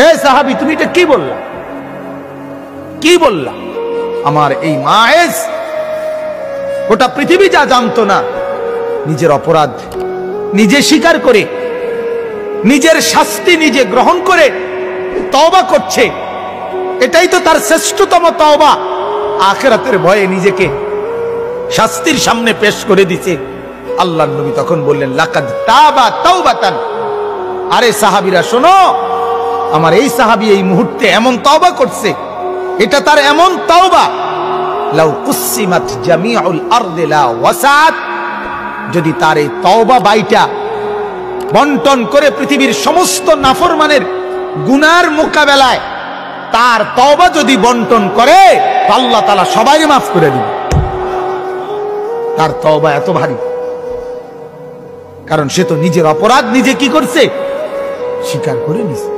হে সাহাবী, তুমি এটা কি বললা? কি বললা? আমার এই মায়েজ গোটা পৃথিবী যা জানতো না, নিজের অপরাধ নিজে স্বীকার করে, নিজের শাস্তি নিজে গ্রহণ করে তওবা করছে। এটাই তো তার শ্রেষ্ঠতম তওবা। আখিরাতের ভয়ে নিজেকে শাস্তির সামনে পেশ করে দিছে। আল্লাহর নবী তখন বললেন, লাকাদ তাবা তাওবাতান। আরে সাহাবীরা শোনো, আমার এই সাহাবী এই মুহূর্তে এমন তওবা করছে, এটা তার এমন তওবা, লাউ কুসিমাত জামিউল আরদি লা ওয়াসাত। যদি তার এই তওবা বাইটা বন্টন করে পৃথিবীর সমস্ত নাফরমানের গুনার মোকাবেলায় তার তওবা যদি বন্টন করে, আল্লাহ তাআলা সবাইকে মাফ করে দিবে। তার তওবা এত ভারী, কারণ সে তো নিজের অপরাধ নিজে কি করছে? স্বীকার করে নিছে।